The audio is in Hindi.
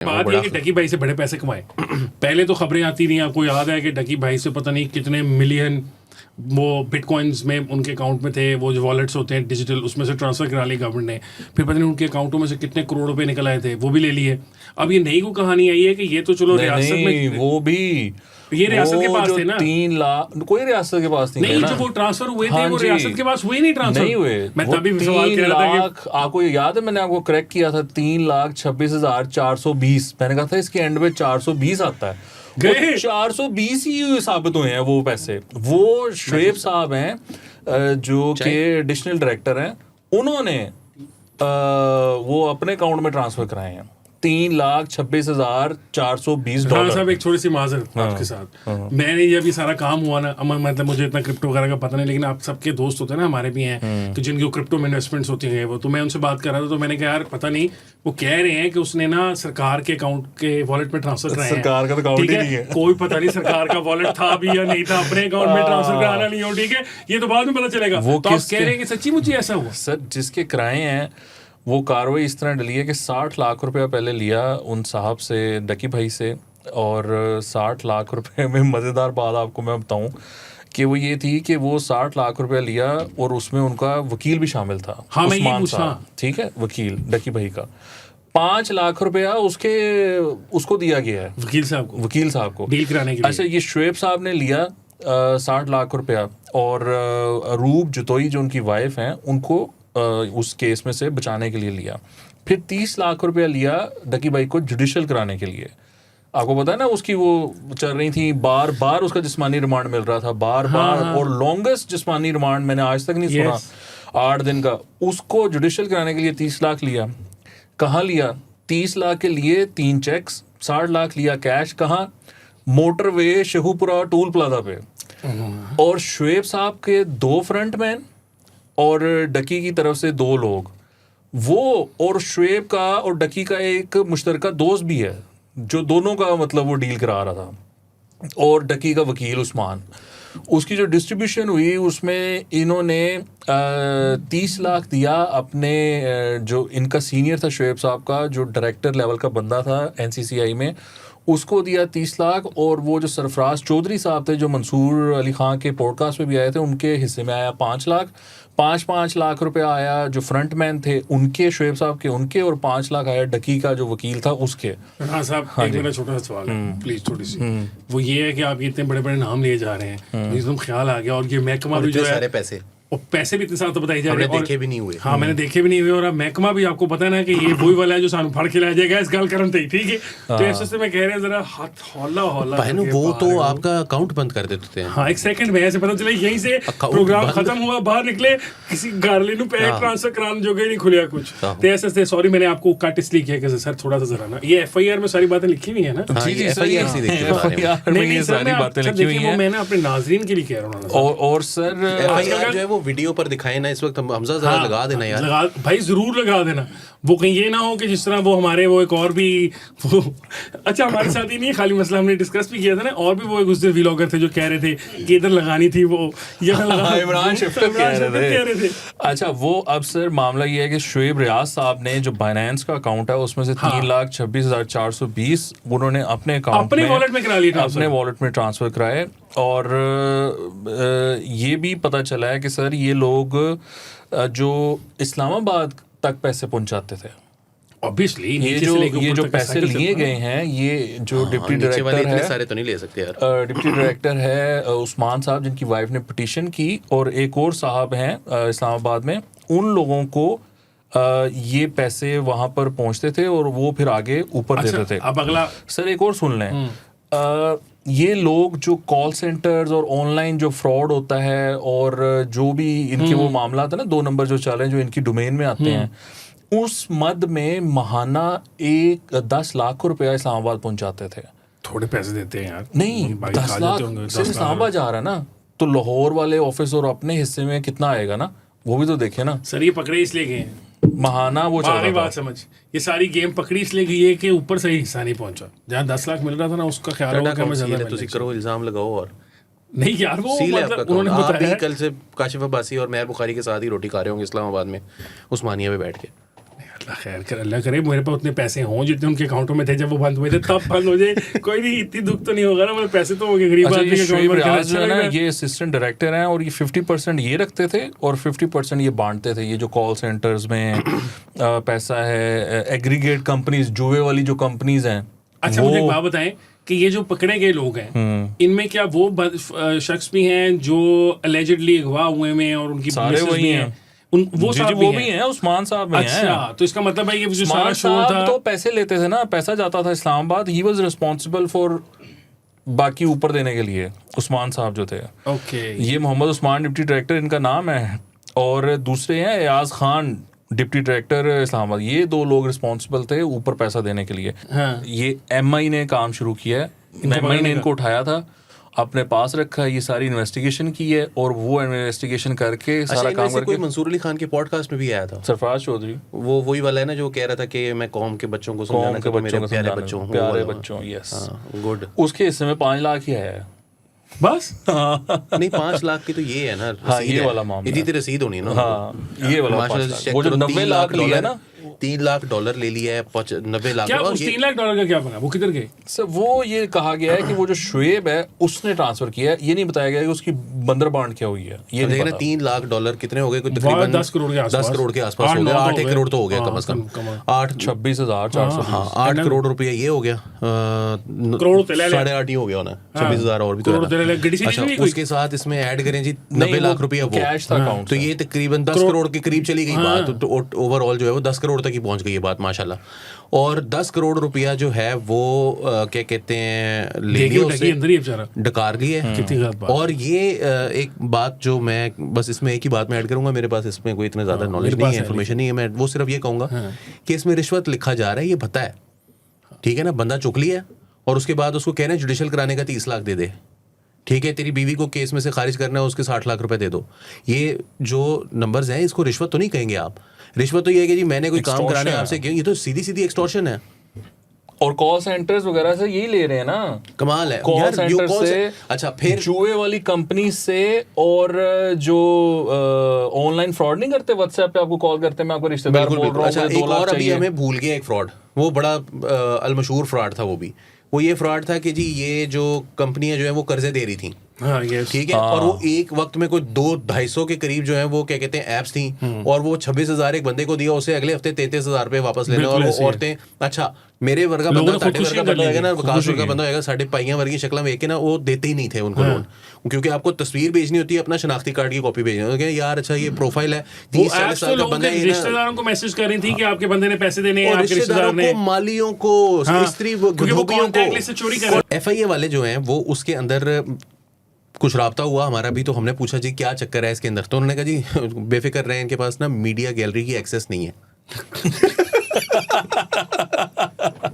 बात ये कि डकी भाई से बड़े पैसे कमाए। पहले तो खबरें आती रही, आपको याद है कि डकी भाई से पता नहीं कितने मिलियन वो बिटकॉइंस में उनके अकाउंट में थे, वो जो वॉलेट्स होते हैं डिजिटल, उसमें से ट्रांसफर करा ली गवर्नमेंट ने। फिर पता नहीं उनके अकाउंटों में से कितने करोड़ रुपए निकल आए थे, वो भी ले लिए। अब ये नई को कहानी आई है कि ये तो चलो रियासत में, वो भी ये रियासत के पास थे ना, 3 लाख कोई रियासत के पास नहीं, जो वो ट्रांसफर हुए थे वो रियासत के पास हुए नहीं ट्रांसफर, नहीं हुए। मैं तभी सवाल कर रहा था कि आपको याद है मैंने आपको करेक्ट किया था 3,26,420, मैंने कहा था इसके एंड में 420 आता है, गए 420 ही साबित हुए हैं वो पैसे। वो शुएब साहब हैं जो के एडिशनल डायरेक्टर हैं, उन्होंने वो अपने अकाउंट में ट्रांसफर कराए हैं 3,26,420 डॉलर। हाँ साहब, एक छोटी सी माजरत आपके साथ, मैंने जब ये सारा काम हुआ ना, मतलब मुझे इतना क्रिप्टो वगैरह का पता नहीं, लेकिन आप सबके दोस्त होते हैं ना, हमारे भी हैं कि जिनकी क्रिप्टो में इन्वेस्टमेंट्स होती हैं, वो तो मैं उनसे बात कर रहा था, तो मैंने कहा यार पता नहीं, वो कह रहे हैं कि उसने ना सरकार के अकाउंट के वॉलेट में ट्रांसफर कराया है। सरकार का अकाउंट ही नहीं है, कोई पता नहीं सरकार का वॉलेट था भी या नहीं था, अपने अकाउंट में ट्रांसफर कराना नहीं हो, ठीक है, ये तो बाद में पता चलेगा। वो तो आप कह रहे हैं कि सच्ची मुझे ऐसा हुआ? सर जिसके कराए हैं वो कार्रवाई इस तरह डली है कि 60 लाख रुपया पहले लिया उन साहब से, डकी भाई से, और 60 लाख रुपए में मज़ेदार बात आपको मैं बताऊं कि वो ये थी कि वो 60 लाख रुपया लिया और उसमें उनका वकील भी शामिल था। हाँ, उस्मान साहब, ठीक है, वकील डकी भाई का 5 लाख रुपया उसको दिया गया है, वकील साहब को डील कराने के लिए। अच्छा, ये शुएब साहब ने लिया 60 लाख रुपया, और रूप जुतोई जो उनकी वाइफ हैं उनको उस केस में से बचाने के लिए लिया। फिर 30 लाख रुपया लिया डकी भाई को जुडिशियल कराने के लिए। आपको पता है ना उसकी वो चल रही थी, बार बार उसका जिस्मानी रिमांड मिल रहा था, बार बार, और लॉन्गेस्ट जिस्मानी रिमांड मैंने आज तक नहीं सुना, 8 दिन का। उसको जुडिशियल कराने के लिए 30 लाख लिया। कहाँ लिया? 30 लाख के लिए 3 चेक्स, 60 लाख लिया कैश। कहाँ? मोटरवे शहूपुरा टूल प्लाजा पे। और शुएब साहब के 2 फ्रंटमैन और डकी की तरफ से 2 लोग, वो और शुएब का और डकी का एक मुश्तरका दोस्त भी है जो दोनों का मतलब वो डील करा रहा था, और डकी का वकील उस्मान। उसकी जो डिस्ट्रीब्यूशन हुई उसमें इन्होंने 30 लाख दिया अपने जो इनका सीनियर था शुएब साहब का, जो डायरेक्टर लेवल का बंदा था एनसीसीआई में, उसको दिया 30 लाख। और वो जो सरफराज चौधरी साहब थे जो मंसूर अली खां के पॉडकास्ट पे भी आए थे, उनके हिस्से में आया 5 लाख। 5 लाख रुपया आया जो फ्रंटमैन थे उनके, शुएब साहब के उनके, और 5 लाख आया डकी का जो वकील था उसके। हाँ साहब, एक मेरा छोटा सा सवाल है प्लीज, थोड़ी सी, वो ये है कि आप इतने बड़े बड़े नाम लिए जा रहे हैं, एकदम ख्याल आ गया, और ये महकमा भी जो है, सारे पैसे और पैसे भी इतने सारे तो बताई जा रहे हैं, देखे भी नहीं हुए। हाँ, मैंने देखे भी नहीं हुए, और अब महकमा भी आपको पता है ना कि ये वही वाला है जो सानू फड़ के ला जाएगा इस गल करन ते, ठीक है। तो ऐसे से मैं कह रहे हैं जरा हाथ हौला बहनों, वो तो आपका अकाउंट बंद कर देते हैं। हाँ, एक सेकंड में ऐसे पता चला यहीं से प्रोग्राम खत्म हुआ, बाहर निकले, किसी गार्ले नु पैसे ट्रांसफर कराने जो गए नहीं खुलिया कुछ। तो ऐसे से सॉरी, मैंने आपको कट इसलिए किया कि सर थोड़ा सा जरा ना, ये एफआईआर में सारी बातें लिखी हुई है ना। जी जी, एफआईआर से देखिए, नहीं सारी बातें लिखी हुई हैं, मैंने अपने नाज़रीन के लिए कह रहा हूं। और सर एफआईआर जो है वो वीडियो पर दिखाए ना इस वक्त, हमजा जरा लगा देना यार, भाई जरूर लगा देना। वो कहीं ये ना हो कि जिस तरह वो हमारे वो एक और भी वो अच्छा हमारे साथ ही नहीं, खाली मसला हमने डिस्कस भी किया था ना, और भी वो एक उस दिन व्लॉगर थे जो कह रहे थे कि इधर लगानी थी, वो यहाँ लगा, इमरान शिफ्टर कह रहे थे। अच्छा, वो अब सर मामला ये है कि शुएब रियाज साहब ने जो बाइनेंस का अकाउंट है उसमें से 3,26,420 उन्होंने अपने अकाउंट अपने वॉलेट में करा लिया, अपने वॉलेट में ट्रांसफर कराए। और ये भी पता चला है कि सर ये लोग जो इस्लामाबाद तक पैसे पहुंचाते थे, ऑब्वियसली ये जो पैसे लिए गए हैं, ये जो डिप्टी डायरेक्टर है, सारे तो नहीं ले सकते यार, डिप्टी डायरेक्टर है उस्मान साहब जिनकी वाइफ ने पिटीशन की, और एक और साहब हैं इस्लामाबाद में, उन लोगों को ये पैसे वहां पर पहुंचते थे और वो फिर आगे ऊपर देते थे। अब अगला सर एक और सुन लें, ये लोग जो कॉल सेंटर्स और ऑनलाइन जो फ्रॉड होता है और जो भी इनके वो मामला था ना 2 नंबर जो चल रहे हैं जो इनकी डोमेन में आते हैं, उस मद में महाना 10 लाख रुपया इस्लामाबाद पहुंचाते थे। थोड़े पैसे देते हैं यार, नहीं 10 लाख सिर्फ इस्लामाबाद जा रहा है ना, तो लाहौर वाले ऑफिस और अपने हिस्से में कितना आएगा ना, वो भी तो देखे ना। सर ये पकड़े इसलिए गए हैं, महाना वो चल रहा बात समझ, ये सारी गेम पकड़ी इसलिए गई है कि ऊपर सही हिस्सा नहीं पहुंचा, जहाँ 10 लाख मिल रहा था ना उसका ख्याल होगा कि मैं ज्यादा तुसी करो, इल्जाम लगाओ। और नहीं यार, वो मतलब उन्होंने आप बताया भी कल से काशिफ अब्बासी और मेहर बुखारी के साथ ही रोटी खा रहे होंगे इस्लामाबाद में उस्मानिया पे बैठ के। खैर कर अल्लाह करे मेरे पास उतने पैसे हों जितने उनके अकाउंटों में थे जब वो बंद हुए थे, तब बंद हो जाए कोई नहीं, इतनी दुख तो नहीं होगा ना, मतलब पैसे तो हो गए गरीब अच्छा, आदमी ये के अकाउंट शोएब में रियाज जो है ना, अच्छा ये असिस्टेंट डायरेक्टर हैं और ये 50% ये रखते थे और 50% ये बांटते थे। ये जो कॉल सेंटर्स में पैसा है, एग्रीगेट कंपनीज, जुए वाली जो कंपनीज हैं। अच्छा मुझे एक बात बताएं कि ये जो पकड़े गए लोग हैं इनमें क्या वो शख्स भी हैं जो अलेजिडली अगवा हुए हैं और उनकी सारे मिसेस वही भी हैं। वो जी साहब वो भी भी हैं? हैं, उस्मान साहब भी हैं। अच्छा, तो इसका मतलब है ये जो सारा उस्मान शोर था साहब तो पैसे लेते थे ना, पैसा जाता था Islamabad, he was responsible for बाकी ऊपर देने के लिए। उस्मान साहब जो थे, ओके ये मोहम्मद उस्मान डिप्टी डायरेक्टर इनका नाम है, और दूसरे हैं एयाज खान डिप्टी डायरेक्टर इस्लामाबाद। ये दो लोग रिस्पांसिबल थे ऊपर पैसा देने के लिए। हाँ। ये एमआई ने काम शुरू किया है, एमआई ने इनको उठाया था, अपने पास रखा है, ये सारी इन्वेस्टिगेशन की है और वो इन्वेस्टिगेशन करके सारा अच्छा, काम इनमें से कोई करके। मंसूर अली खान के पॉडकास्ट में भी आया था, सरफराज चौधरी, वो वही वाला है ना जो कह रहा था कि मैं कौम के बच्चों को समझाना कौम के चाहता हूं, मेरे बच्चों को प्यारे समझाना, बच्चों, प्यारे बच्चों, यस। गुड। उसके हिस्से में 5 लाख ही आया है। बस नहीं 5 लाख की तो ये है ना, हाँ, रसीद ये है। वाला मामला इतनी रसीद होनी है ना। हाँ, ये वाला माशाल्लाह 5 लाख। चेक वो जो करो, 90 लाख लिया है ना, $3 लाख ले लिया है, 90 लाख। क्या और उस ये- $3 लाख का क्या बना, वो किधर गए? सर वो ये कहा गया है कि वो जो शुएब है उसने ट्रांसफर किया है, ये नहीं बताया गया कि उसकी बंदरबांट क्या हुई है, ये नहीं देखना पता। $3 लाख कितने हो गए, कोई तकरीबन 10 करोड़ के आसपास। 10 करोड़ के आसपास हो गए, 8 करोड़ तो हो गया कम से कम, 8 26,400। हाँ 8 करोड़ रुपया ये हो गया, करोड़ तो ले ले। 8.5 ही हो गया होना, 26,000 और भी तो करोड़ है तो ले ले, ना। गड्डी सीरीज अच्छा, नहीं कोई? उसके साथ इसमें ऐड करें जी नहीं, 90 वो लाख रुपया वो कैश था अकाउंट तो से। ये तकरीबन 10 करोड़ के करीब चली गई बात, तो ओवरऑल जो है वो 10 करोड़ तक ही पहुंच गई है बात, माशाल्लाह। और 10 करोड़ रुपया जो है वो क्या कहते हैं, ले लिया उसे, अंदर ही है बेचारा। डकार लिए। कितनी गलत बात। और ये एक बात जो मैं बस इसमें एक ही बात में ऐड करूंगा, मेरे पास इसमें कोई इतना ज़्यादा नॉलेज नहीं है, इन्फॉर्मेशन नहीं है, मैं वो सिर्फ ये कहूँगा कि इसमें रिश्वत लिखा जा रहा है, ये भत्ता है, ठीक है ना। बंदा चुक लिया और उसके बाद उसको कह रहे हैं जुडिशल कराने का 30 लाख दे दे, ठीक है, तेरी बीवी को केस में से खारिज करना है, उसके 60 लाख रुपए दे दो। ये जो नंबर्स हैं इसको रिश्वत तो नहीं कहेंगे आप, रिश्वत तो ये है कि जी मैंने कोई काम कराना है आपसे, क्यों, ये तो सीधी सीधी एक्सटॉर्शन है। और कॉल सेंटर्स वगैरह से यही ले रहे हैं ना, कमाल है कॉल यार, सेंटर से। अच्छा फिर जुए वाली कंपनी से, और जो ऑनलाइन फ्रॉड नहीं करते, व्हाट्सएप पे आपको कॉल करते हैं, मैं आपको रिश्तेदार बोल रहा हूँ, अच्छा मुझे एक 2 लाख और अभी चाहिए। हमें भूल गया एक फ्रॉड, वो बड़ा अलमशहूर फ्रॉड था, वो ये फ्रॉड था कि जी ये जो कंपनियां जो है वो कर्जे दे रही थी, हाँ यस, ठीक है, और वो एक वक्त में कोई 200-250 के करीब जो है वो क्या कहते हैं ऐप्स थी, और वो 26,000 एक बंदे को दिया, उसे अगले हफ्ते 33,000 रुपए वापस लेने, और वो औरतें, अच्छा मेरे वर्गा बंदा, ताटे वर्गा बंदा होगा ना, विकास वर्गा बंदा होगा, साढ़े पाइयां वर्गी शक्ल में एक ना, वो देते ही नहीं थे उनको लोन, क्योंकि आपको तस्वीर भेजनी होती है, अपना शनाख्ती कार्ड की कॉपी भेजनी होती है, यार अच्छा ये प्रोफाइल है, 30-40 साल का बंदा है, रिश्तेदारों को मैसेज कर रही थी कि आपके बंदे ने पैसे देने हैं, और आपके रिश्तेदार रिश्तेदारों ने, को, मालियों को, स्त्री क्योंकि वो धोबियों कॉन्टैक्ट लिस्ट से चोरी कर रहे को, एफआईए वाले जो हैं वो उसके अंदर कुछ राब्ता हुआ हमारा भी, तो हमने पूछा जी क्या चक्कर है इसके अंदर, तो उन्होंने कहा जी बेफिक्र रहे, इनके पास ना मीडिया गैलरी की एक्सेस नहीं है।